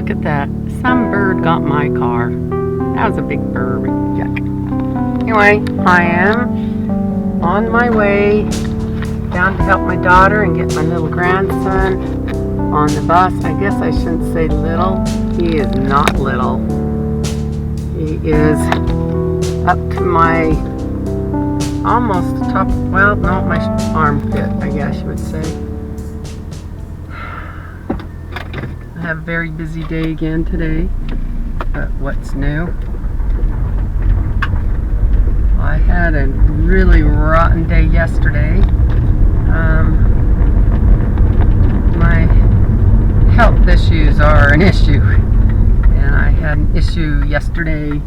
look at that. Some bird got my car. That was a big bird. Yuck. Anyway, I am on my way down to help my daughter and get my little grandson on the bus. I guess I shouldn't say little. He is not little. He is up to my almost top, well, no, my armpit, I guess you would say. I have a very busy day again today, but what's new? I had a really rotten day yesterday. My health issues are an issue, and I had an issue yesterday,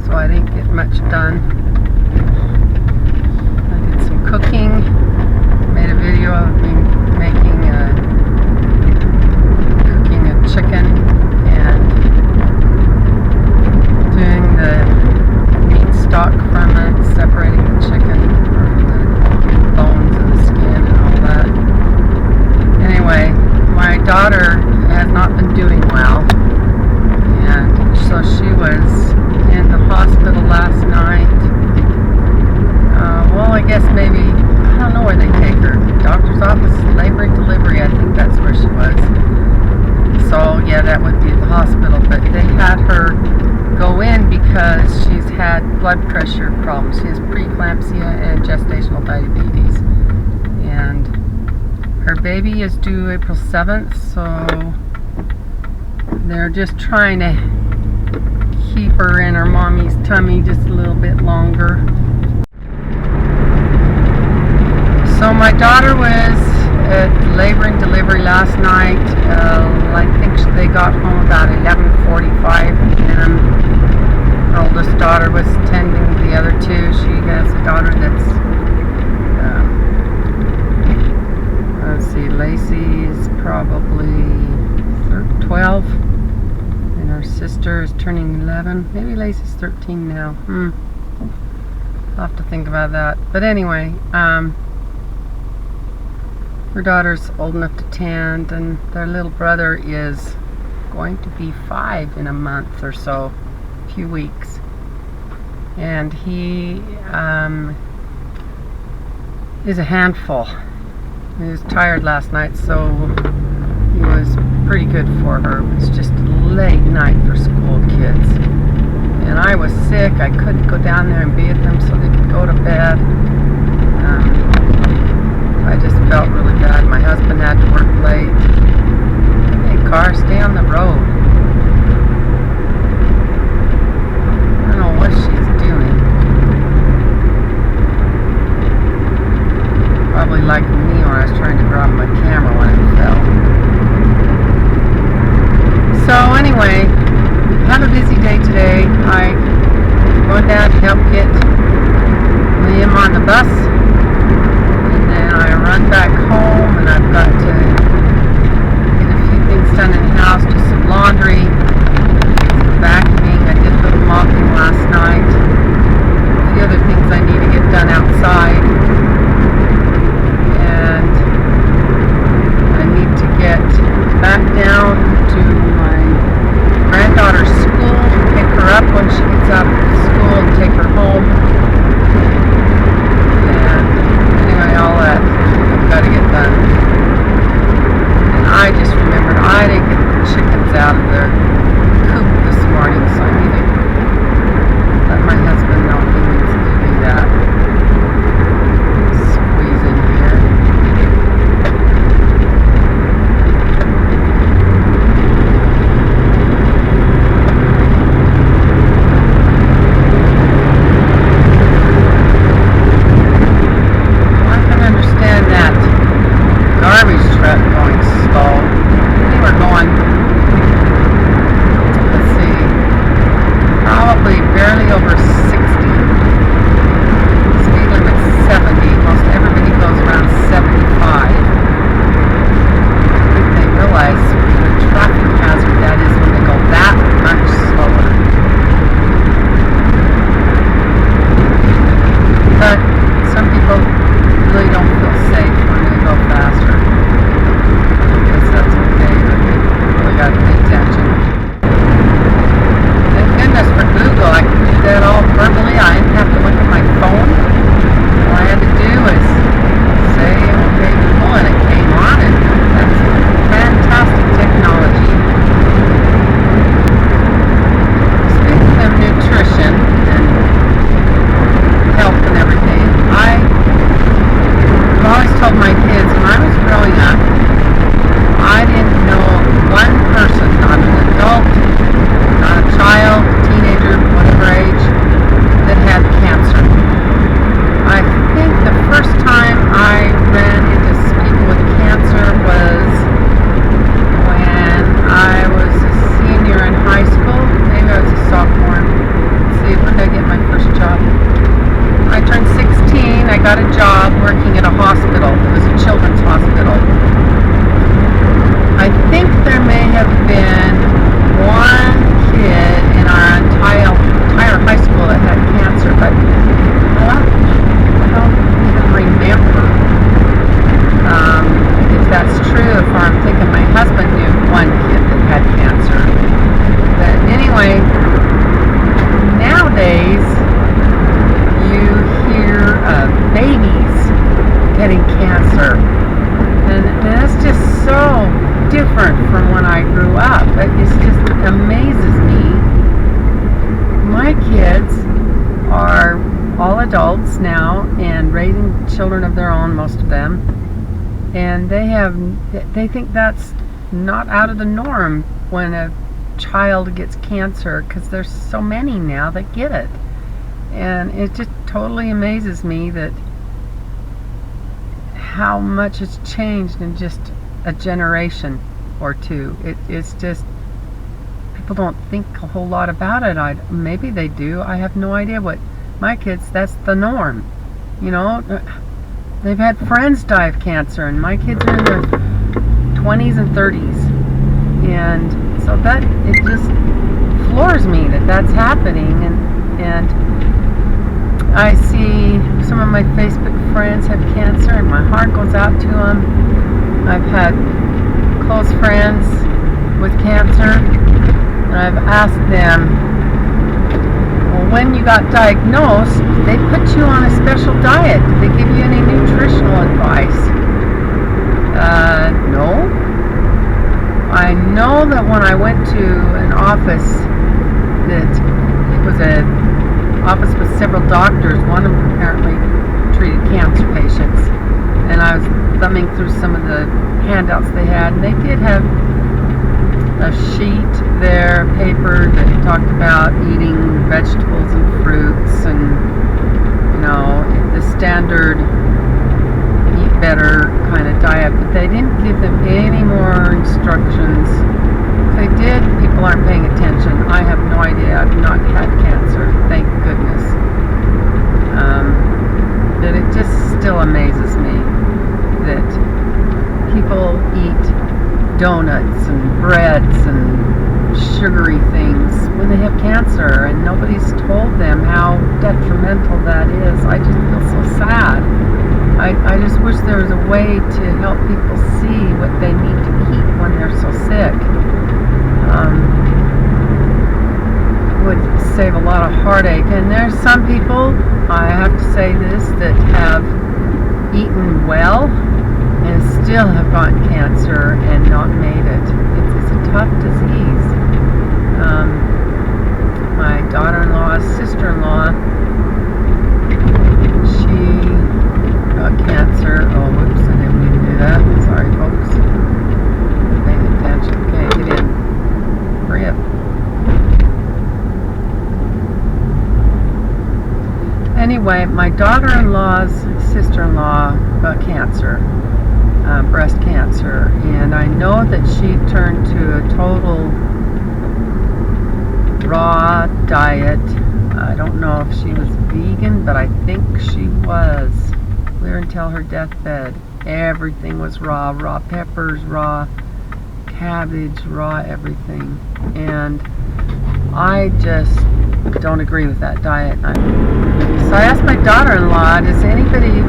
so I didn't get much done. I did some cooking, made a video of me making cooking a chicken and doing the meat stock from it, separating the chicken from the bones and the skin and all that. Anyway, my daughter has not been doing well, and so she was in the hospital last night. Well, I guess maybe, I don't know where they take her. Doctor's office, labor and delivery, I think that's where she was. So, yeah, that would be the hospital, but they had her go in because she's had blood pressure problems. She has preeclampsia and gestational diabetes. And her baby is due April 7th, so they're just trying to keep her in her mommy's tummy just a little bit longer. So my daughter was at labor and delivery last night. I think they got home about 11:45, and her oldest daughter was tending the other two. She has a daughter that's, let's see, Lacey's probably 12, and her sister is turning 11. Maybe Lacey's 13 now. I'll have to think about that. But anyway, her daughter's old enough to tend, and their little brother is going to be 5 in a month or so, a few weeks. And he is a handful. He was tired last night, so he was pretty good for her. It was just a late night for school kids. And I was sick. I couldn't go down there and be with them so they could go to bed. I just felt really bad. My husband had to work late. Hey, car, stay on the road. I don't know what she's doing. Probably like me when I was trying to grab my camera when it fell. So anyway, have a busy day today. I'm going down to help get Liam on the bus. I run back home, and I've got to get a few things done in the house, do some laundry, some vacuuming. I did a little mopping last night. A few other things I need to get done outside. And I need to get back down to my granddaughter's school, pick her up when she gets out of school and take her home. got a job working at a hospital. It was a children's hospital. I think there may have been one kid in our entire high school that had cancer, but I don't even remember if that's true. If I'm thinking my husband knew one kid that had cancer. But anyway, nowadays you hear of babies getting cancer, and that's just so different from when I grew up. It just amazes me. My kids are all adults now and raising children of their own, most of them, and they think that's not out of the norm when a child gets cancer, because there's so many now that get it. And it just totally amazes me that how much has changed in just a generation or two. It's just, people don't think a whole lot about it. Maybe they do. I have no idea. What my kids, that's the norm. You know, they've had friends die of cancer, and my kids are in their 20s and 30s, and so that, it just floors me that that's happening. And I see some of my Facebook friends have cancer, and my heart goes out to them. I've had close friends with cancer, and I've asked them, well, when you got diagnosed, did they put you on a special diet? Did they give you any nutritional advice? No. I know that when I went to an office, that it was an office with several doctors. One of them apparently treated cancer patients, and I was thumbing through some of the handouts they had, and they did have a sheet there, paper, that talked about eating vegetables and fruits, and you know, the standard eat better kind of diet, but they didn't give them any more instructions. If they did, people aren't paying attention. I have no idea. I've not had cancer, thank goodness. But it just still amazes me that people eat donuts and breads and sugary things when they have cancer, and nobody's told them how detrimental that is. I just feel so sad. I just wish there was a way to help people see what they need to eat when they're so sick. Would save a lot of heartache. And there's some people, I have to say this, that have eaten well and still have gotten cancer and not made it. It's a tough disease. My daughter-in-law, sister-in-law, she got cancer. Oh, whoops, I didn't mean to do that. Sorry, folks. Paying attention. Okay, get in. Hurry up. Anyway, my daughter-in-law's sister-in-law got cancer, breast cancer, and I know that she turned to a total raw diet. I don't know if she was vegan, but I think she was. Clear until her deathbed. Everything was raw. Raw peppers, raw cabbage, raw everything. And I just don't agree with that diet. So I asked my daughter-in-law, does anybody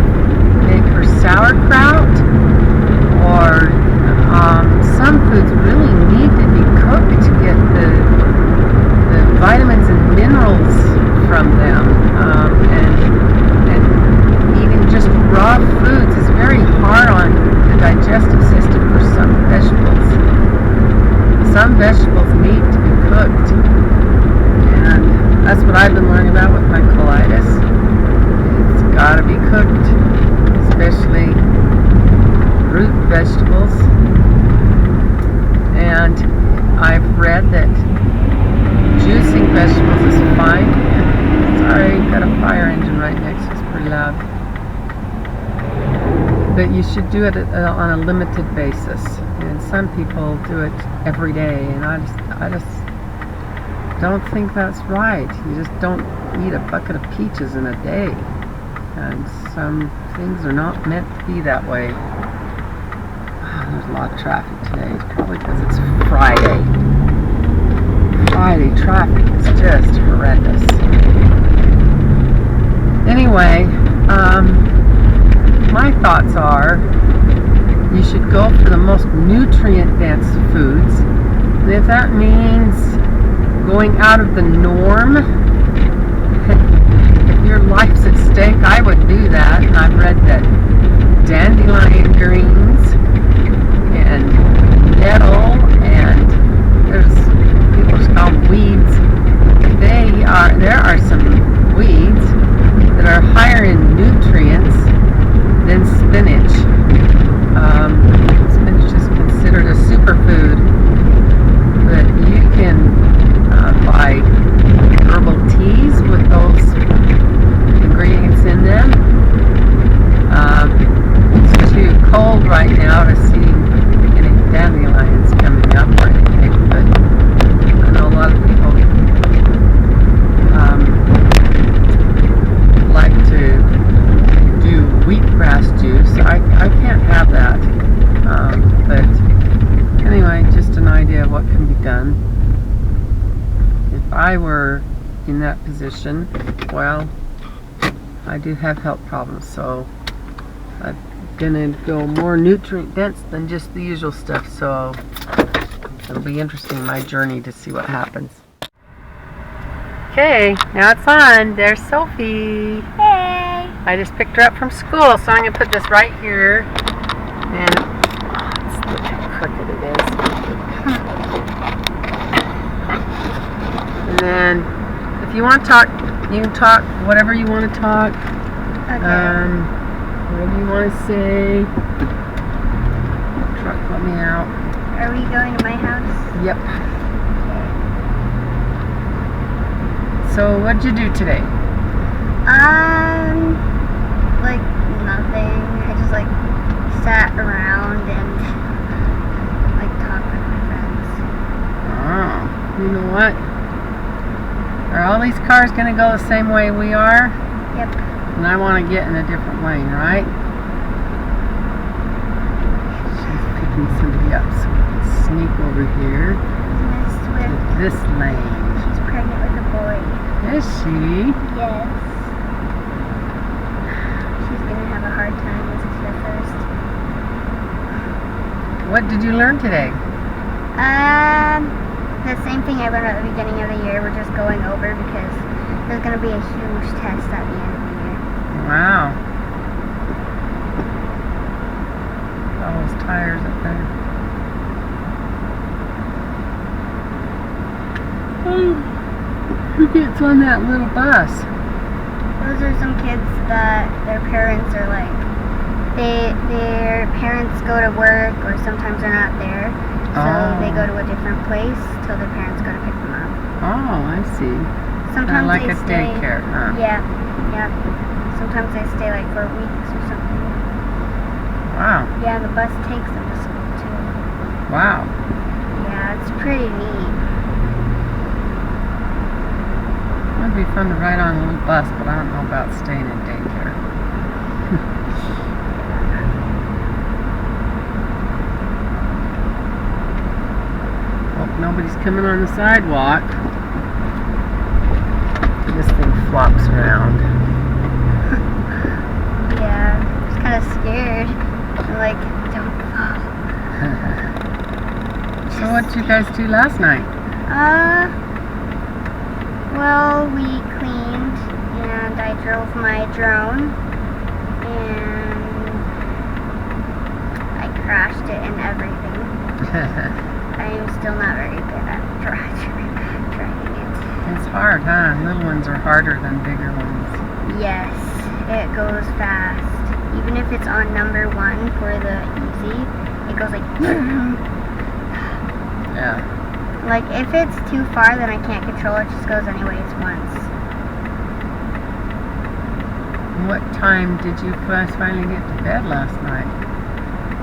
make her sauerkraut? Or some foods really need to be cooked to get the vitamins and minerals from them. And eating just raw foods is very hard on the digestive system for some vegetables. Some vegetables need to be cooked. And that's what I've been learning about with my colitis. It's got to be cooked, especially root vegetables. And I've read that juicing vegetables is fine. Sorry, got a fire engine right next to us, it's pretty loud. But you should do it on a limited basis. And some people do it every day, and I just don't think that's right. You just don't eat a bucket of peaches in a day. And some things are not meant to be that way. There's a lot of traffic today. It's probably because it's Friday. Friday traffic is just horrendous. Anyway, my thoughts are you should go for the most nutrient-dense foods. And if that means going out of the norm, if your life's at stake, I would do that. And I've read that dandelion greens and nettle and people just call them weeds. There are some weeds that are higher in nutrients than spinach. Spinach is considered a superfood, but you can buy herbal teas with those ingredients in them. It's too cold right now to see any dandelions coming up or anything, but I know a lot of people like to do wheatgrass juice. I can't have that, but anyway, just an idea of what can be done. If I were in that position, well, I do have health problems, so I'm gonna go more nutrient dense than just the usual stuff, so it'll be interesting, my journey, to see what happens. Okay, now it's on. There's Sophie. Hey! I just picked her up from school, so I'm gonna put this right here. And look how crooked it is. And then, if you want to talk, you can talk whatever you want to talk. Okay. Whatever you want to say. Truck let me out. Are we going to my house? Yep. So, what'd you do today? Like nothing. I just sat around and talked with my friends. Oh, you know what? Are all these cars going to go the same way we are? Yep. And I want to get in a different lane, right? She's picking somebody up, so we can sneak over here to this lane. She's pregnant with a boy. Is she? Yes. She's gonna have a hard time. This is her first. What did you learn today? The same thing I learned at the beginning of the year. We're just going over because there's gonna be a huge test at the end of the year. Wow. All those tires up there. Who gets on that little bus? Those are some kids that their parents are their parents go to work, or sometimes they're not there, so they go to a different place till their parents go to pick them up. Oh, I see. Sometimes like they a stay, daycare, huh? Yeah. Sometimes they stay for weeks or something. Wow. Yeah, the bus takes them to school too. Wow. Yeah, it's pretty neat. It'd be fun to ride on a little bus, but I don't know about staying in daycare. Hope nobody's coming on the sidewalk. This thing flops around. Yeah, I'm just kind of scared. I'm don't fall. So what did you guys do last night? Well, we cleaned and I drove my drone and I crashed it and everything. I am still not very good at driving it. It's hard, huh? Little ones are harder than bigger ones. Yes, it goes fast. Even if it's on number 1 for the easy, it goes Yeah. if it's too far, then I can't control it. It just goes anyways once. What time did you finally get to bed last night?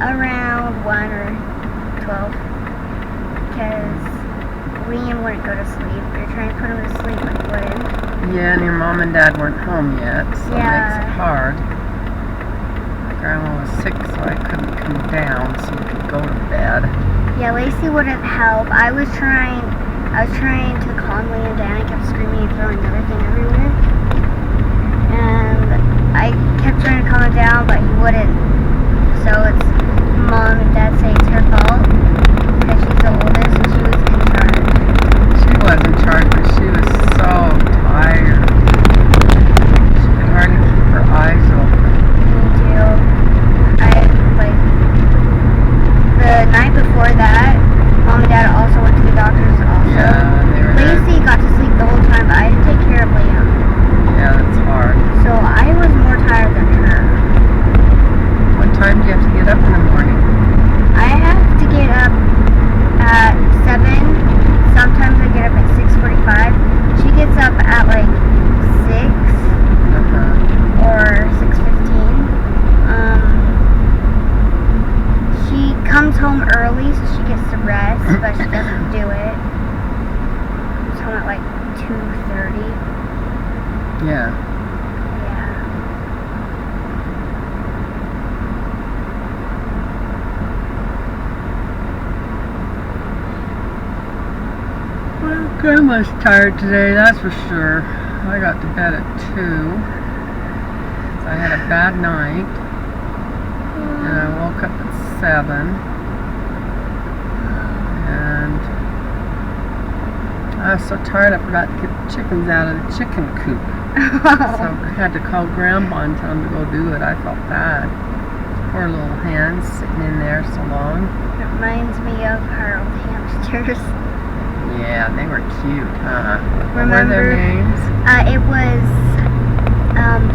Around 1 or 12. Because Liam wouldn't go to sleep. We were trying to put him to sleep, but he wouldn't. Yeah, and your mom and dad weren't home yet, so it makes it hard. Yeah, Lacey wouldn't help. I was trying to calm Liam down. I kept screaming and throwing everything everywhere. And I kept trying to calm him down, but he wouldn't. So it's Mom and Dad say it's her fault because she's the oldest and she was in charge. She was in charge, but she was so tired. She could hardly keep her eyes open. Me too. The night before that, Mom and Dad also went to the doctors also. Yeah, they were there. Lacey got to sleep the whole time, but I had to take care of Liam. Yeah, that's hard. So I was more tired than her. What time do you have to get up in the morning? I have to get up at 7. Sometimes I get up at 6:45. She gets up at like 6 or 6:15. She comes home early so she gets to rest, but she doesn't do it. She's home at like 2:30. Yeah. Yeah. Well, Grandma's tired today, that's for sure. I got to bed at 2. So I had a bad night. And I woke up at 7. And I was so tired I forgot to get the chickens out of the chicken coop. So I had to call Grandma and tell him to go do it. I felt bad. Poor little hands sitting in there so long. It reminds me of our old hamsters. Yeah, they were cute, huh? What were Remember? their names? It was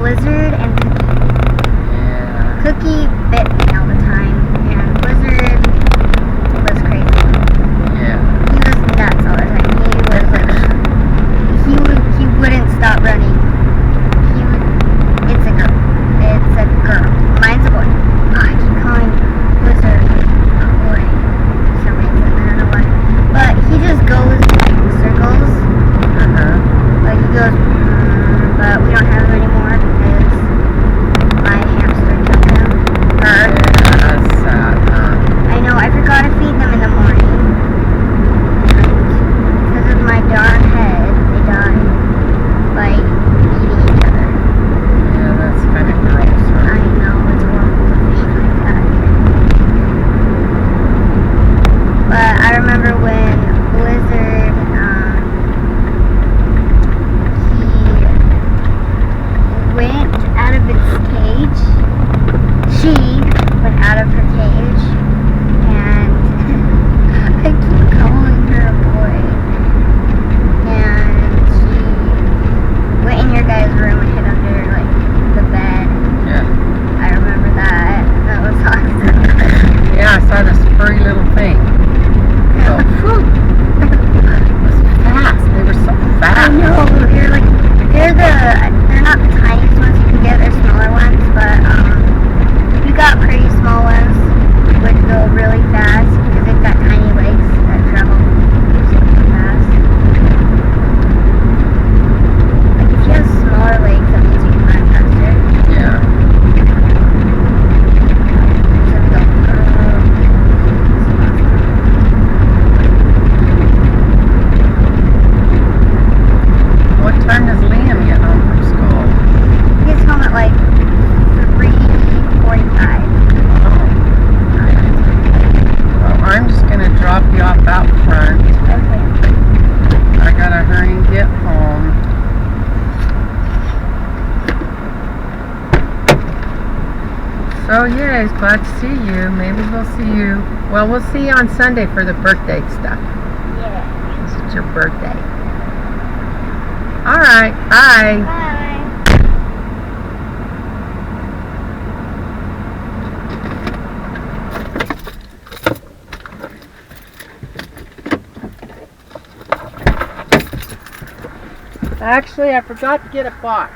Blizzard and Cookie. Yeah. Cookie bit me all the time, and Blizzard was crazy. Yeah. He was nuts all the time. He was like, he wouldn't stop running. It's a girl. It's a girl. Mine's a boy. Oh, I keep calling Blizzard a boy for some reason. I don't know why. But he just goes in circles. Like he goes, but we don't have him anymore because my hamster took him. Yeah, that's sad, huh? I know, I forgot to feed them in the morning. Because of my darn head, they died by eating each other. Yeah, that's kind of gross, huh? I know, it's horrible to feed like that. But I remember when Blizzard, he went out of its cage. She went out of her cage, and I keep calling her a boy. And she went in your guys' room and hid under like the bed. Yeah. I remember that. That was awesome. Yeah, I saw this furry little thing. So, whew. It was fast. They were so fast. I know, they're not the tiniest ones you can get, they're smaller ones, but we got pretty small ones which go really fast because they've got tiny legs that travel super fast. Like if you have smaller legs, that means you can run faster. Yeah. So we go, What time does Liam get home from school? he gets home at like 3:45. Well, I'm just going to drop you off out front. Okay. I got to hurry and get home. So, yeah, it's glad to see you. Maybe we'll see you. Well, we'll see you on Sunday for the birthday stuff. Yeah. Because it's your birthday. All right. Bye. Bye. Actually, I forgot to get a box.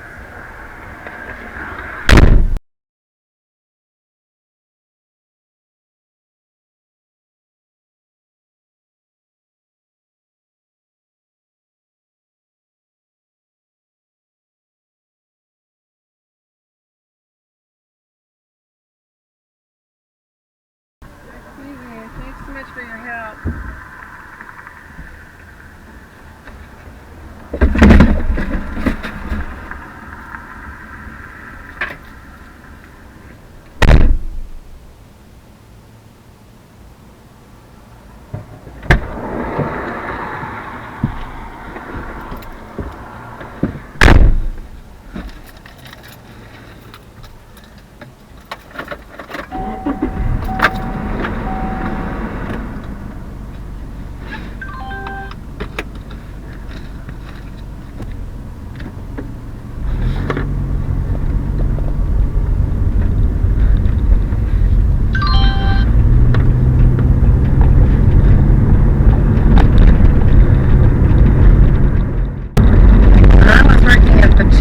See you. Thanks for much for your help.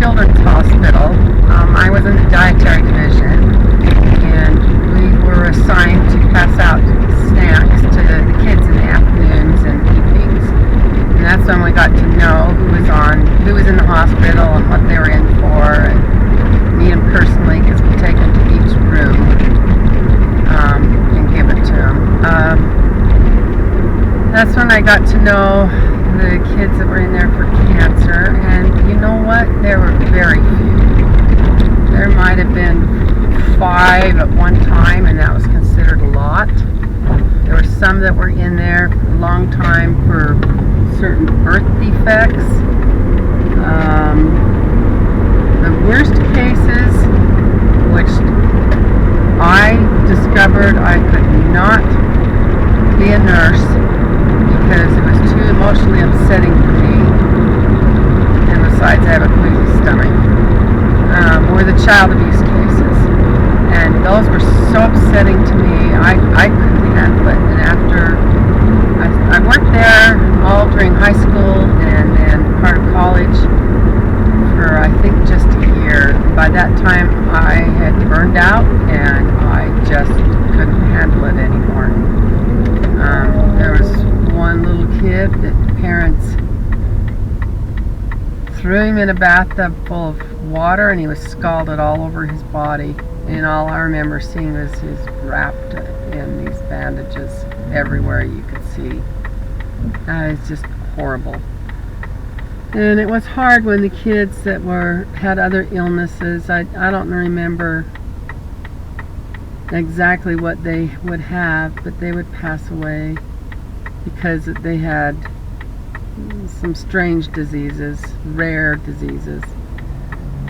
Children's Hospital. I was in the dietary division, and we were assigned to pass out snacks to the kids in the afternoons and evenings. And that's when we got to know who was in the hospital and what they were in for, and meet them personally because we take them to each room and give it to them. That's when I got to know the kids that were in there for cancer, and you know what? There were very few. There might have been 5 at one time, and that was considered a lot. There were some that were in there a long time for certain birth defects. The worst cases, which I discovered I could not be a nurse because it was too emotionally upsetting for me, and besides I have a queasy stomach, were the child abuse cases, and those were so upsetting to me. I couldn't handle it, and after I worked there all during high school and then part of college for I think just a year. By that time I had burned out and I just couldn't handle it anymore. There was one little kid that parents threw him in a bathtub full of water, and he was scalded all over his body, and all I remember seeing was his wrapped in these bandages everywhere you could see. It was just horrible. And it was hard when the kids that had other illnesses, I don't remember exactly what they would have, but they would pass away because they had some strange diseases, rare diseases.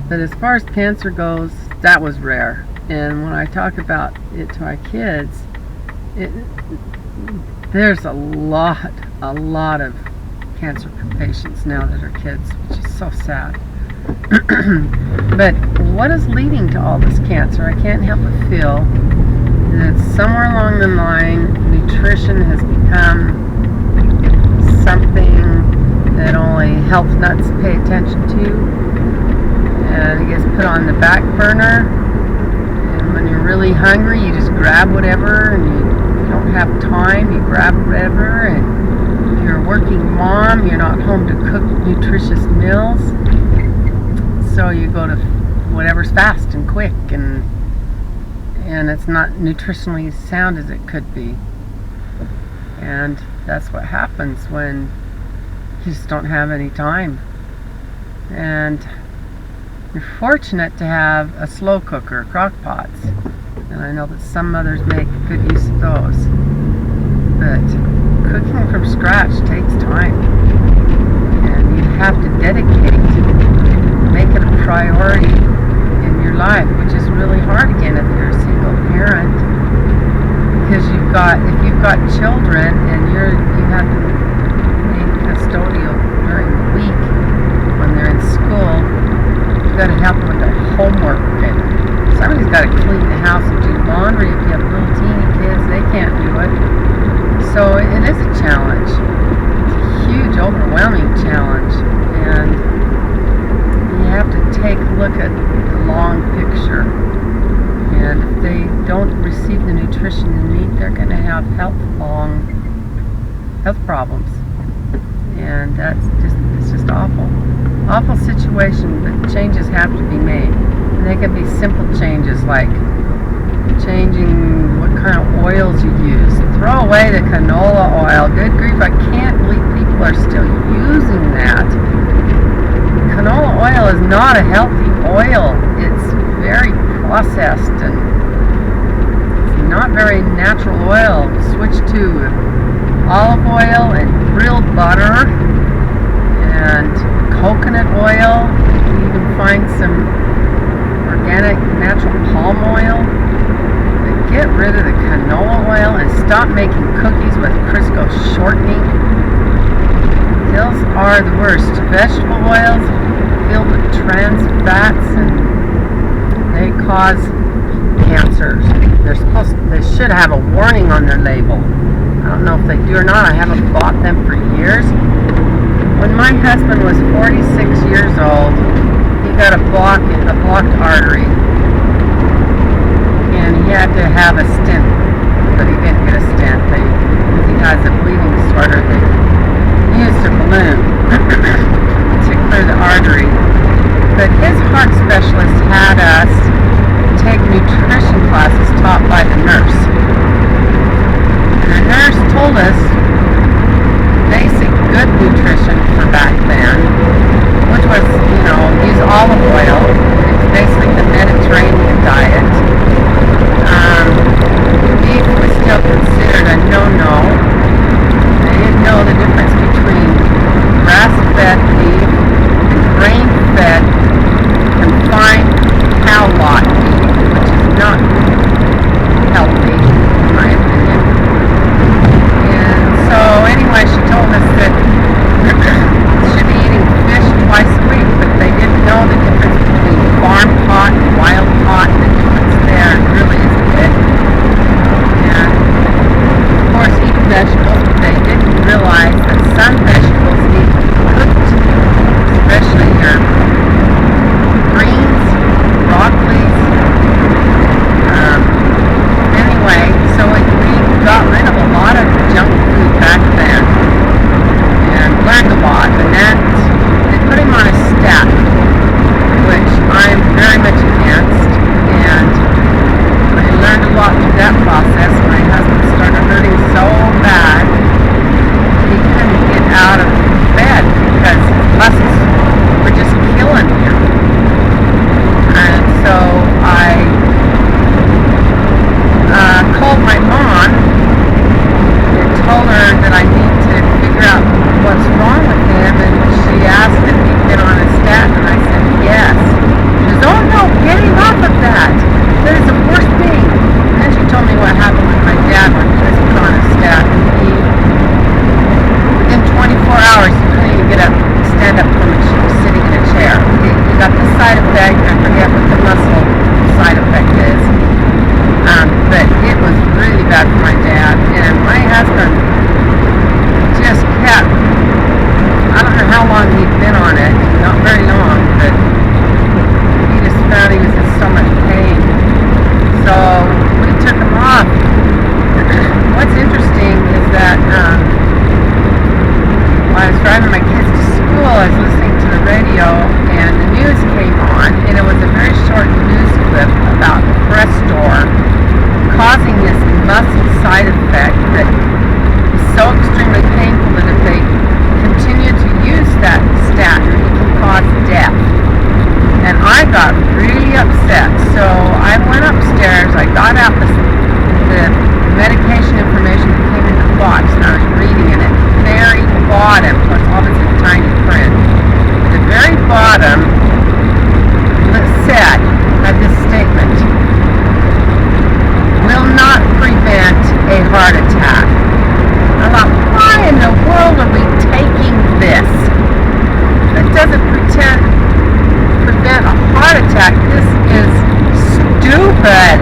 But as far as cancer goes, that was rare. And when I talk about it to my kids, there's a lot of cancer patients now that are kids, which is so sad. But what is leading to all this cancer? I can't help but feel that somewhere along the line, nutrition has become something that only health nuts pay attention to, and it gets put on the back burner. And when you're really hungry, you just grab whatever, and you don't have time, you grab whatever. And if you're a working mom, you're not home to cook nutritious meals, so you go to whatever's fast and quick, and it's not nutritionally sound as it could be. And that's what happens when you just don't have any time. And you're fortunate to have a slow cooker, crock pots, and I know that some mothers make good use of those. But cooking from scratch takes time, and you have to dedicate, make it a priority in your life, which is really hard again if you're a single parent, because if you've got children and you have to be custodial during the week when they're in school, you've got to help them with their homework, and somebody's got to clean the house and do laundry. If you have little teeny kids, they can't do it. So it is a challenge. It's a huge, overwhelming challenge, and you have to take a look at the long picture. And if they don't receive the nutrition they need, they're going to have health problems, and it's just awful situation. But changes have to be made, and they can be simple changes like changing what kind of oils you use, throw away the canola oil. Good grief, I can't believe people are still using that. Canola oil is not a healthy oil. It's very processed and it's not very natural oil. Switch to olive oil and real butter and coconut oil. You can even find some organic natural palm oil. But get rid of the canola oil and stop making cookies with Crisco shortening. Those are the worst. Vegetable oils filled with trans fats and they cause cancers. They should have a warning on their label. I don't know if they do or not. I haven't bought them for years. When my husband was 46 years old, he got a blocked artery. And he had to have a stent, but he didn't get a stent. He has a bleeding disorder. They used a balloon to clear the artery. But his heart specialist had us take nutrition classes taught by the nurse. And the nurse told us basic good nutrition for back then, which was, use olive oil. It's basically the Mediterranean diet. Beef was still considered a no-no. They didn't know the difference between grass-fed beef and grain-fed confined cow lot beef, which is not healthy, in my opinion. And so, anyway, she told us that should be eating fish twice a week, but they didn't know the difference between farm caught and wild caught. The difference there really isn't big. And of course, eat vegetables, but they didn't realize that some vegetables need to be cooked, especially your greens, broccolis. Anyway, so we got rid of a lot of junk food back then and learned a lot. And that they put him on a statin, which I'm very much against. And I learned a lot through that process. My husband started hurting so bad he couldn't get out of bed because his muscles were just killing him. And so I called my mom and told her that I need to figure out what's wrong with him, and she asked if he'd been on a statin, and I said yes. She goes, oh no, get him off of that. That is the worst thing. And then she told me what happened with my dad when he was put on a statin. Within 24 hours, he couldn't even get up, stand up from sitting in a chair. He got the side effect, I forget what the muscle side effect is. But it was really bad for my dad. And my husband just kept, I don't know how long he'd been on it, not very long, but he just found he was in so much pain. So we took him off. What's interesting is that when I was driving my kids to school, I was listening to the radio and the news came on, and it was a very short news clip about Crestor causing this muscle side effect that is so extremely painful that if they continue to use that statin, it can cause death. And I got really upset, so I went upstairs, I got out the medication information that came in the box, and I was reading, and at the very bottom was obviously tiny print. At the very bottom it said, had this statement, will not prevent a heart attack. I thought, why in the world are we taking this? It doesn't prevent a heart attack. This is stupid.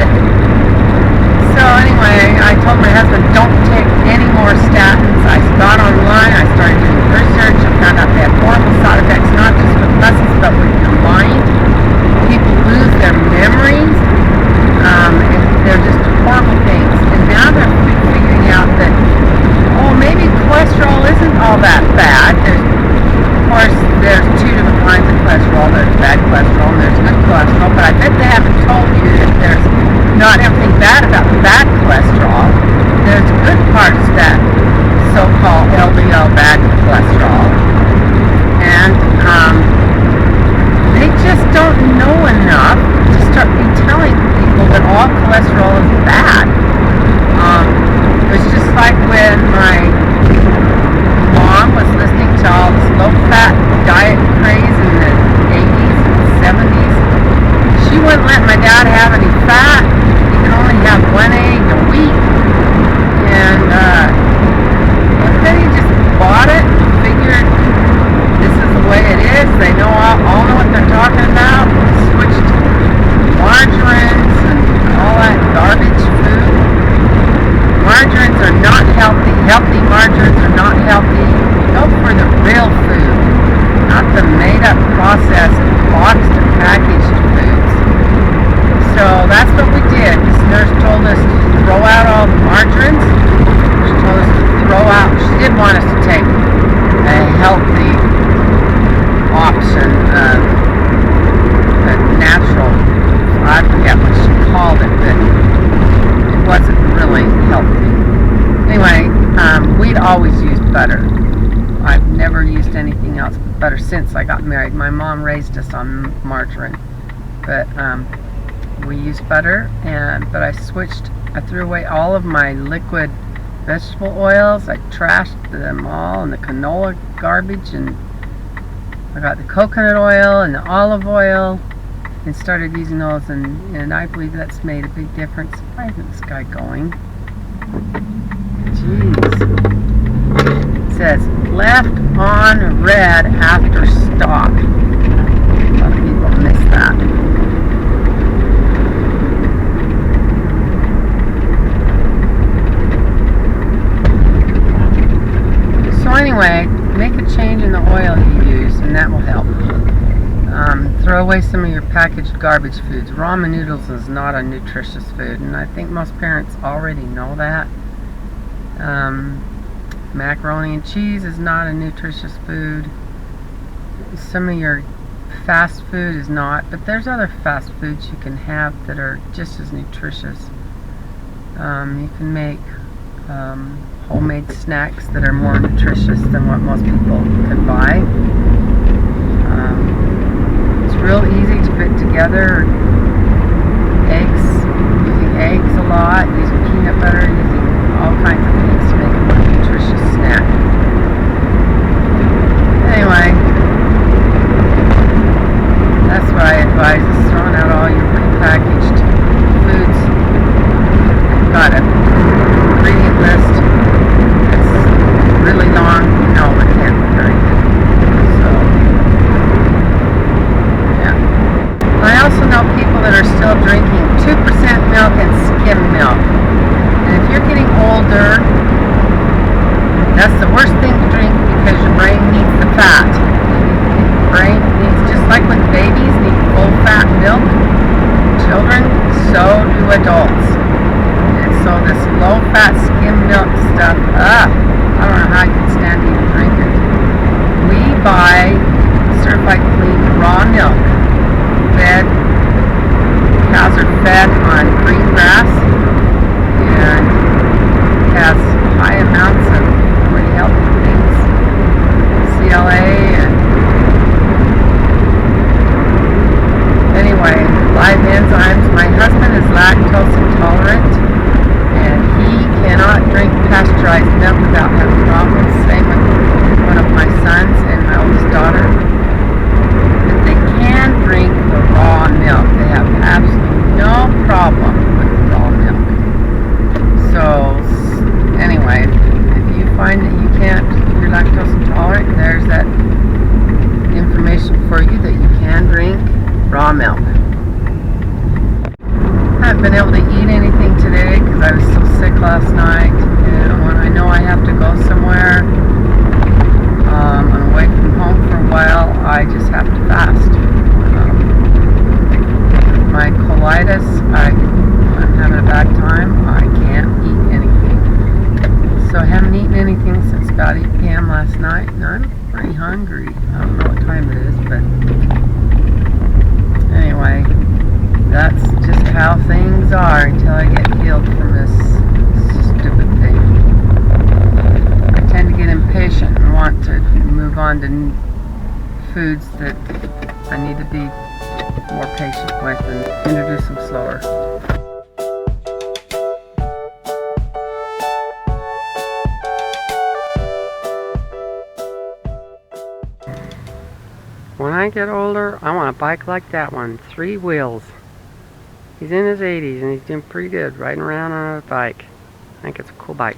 So anyway, I told my husband, don't take any more statins. I got online, I started doing research, I found out they have horrible side effects, not just with muscles, but with your mind. People lose their memories. They're just horrible things. And now they're figuring out that, maybe cholesterol isn't all that bad. Of course, there's two different kinds of cholesterol. There's bad cholesterol and there's good cholesterol. But I bet they haven't told you that there's not everything bad about bad cholesterol. There's good charts that so-called LDL bad cholesterol, and they just don't know enough to start telling people that all cholesterol is bad. It's just like when my mom was listening to all this low-fat diet craze in the 80s and 70s. She wouldn't let my dad have any fat. He could only have one egg a week. And then he just bought it and figured this is the way it is. They all know what they're talking about. Switched margarines and all that garbage food. Margarines are not healthy. Healthy margarines are not healthy. Go for the real food, not the made-up, processed, boxed, and packaged foods. So that's what we did. This nurse told us to throw out all the margarines. She told us to throw out. She did want us to take a healthy option of a natural. I forget what she called it, but it wasn't really healthy. Anyway, we'd always used butter. I've never used anything else but butter since I got married. My mom raised us on margarine, but we used butter. But I threw away all of my liquid vegetable oils. I trashed them all, and the canola garbage, and I got the coconut oil and the olive oil and started using those, and I believe that's made a big difference. Why isn't this guy going? Jeez. It says left on red after stop. A lot of people miss that. So anyway, make a change in the oil you use, and that will help. Throw away some of your packaged garbage foods. Ramen noodles is not a nutritious food, and I think most parents already know that. Macaroni and cheese is not a nutritious food. Some of your fast food is not, but there's other fast foods you can have that are just as nutritious. You can make homemade snacks that are more nutritious than what most people can buy. It's real easy to put together using eggs a lot, using peanut butter, using all kinds of things to make a more nutritious snack. Anyway, that's what I advise, is throwing out all your prepackaged foods. You've got an ingredient list that's really long. No, it can't be very good. So, yeah. I also know people that are still drinking 2% milk and skim milk. And if you're getting older, that's the worst thing to drink because your brain needs the fat. Your brain needs, just like when babies need full-fat milk, children, so do adults. And so this low-fat skim milk stuff, I don't know how you can stand to even drink it. We buy certified clean raw milk. Cows are fed on green grass, and it has high amounts of really healthy things, CLA, and anyway, live enzymes. My husband is lactose intolerant, and he cannot drink pasteurized milk without having problems. Same with one of my sons and my oldest daughter. But they can drink the raw milk. They have absolutely no problem with the raw milk. So anyway, if you find that you're lactose intolerant, there's that information for you that you can drink raw milk. I haven't been able to eat anything today because I was so sick last night, and when I know I have to go somewhere, I'm away from home for a while, I just have to fast. My colitis, I'm having a bad time. I can't eat anything. So I haven't eaten anything since about 8 p.m. last night, and I'm pretty hungry. I don't know what time it is, but anyway, that's just how things are until I get healed from this stupid thing. get impatient and want to move on to foods that I need to be more patient with and introduce them slower. When I get older, I want a bike like that one, 3 wheels. He's in his 80s and he's doing pretty good riding around on a bike. I think it's a cool bike.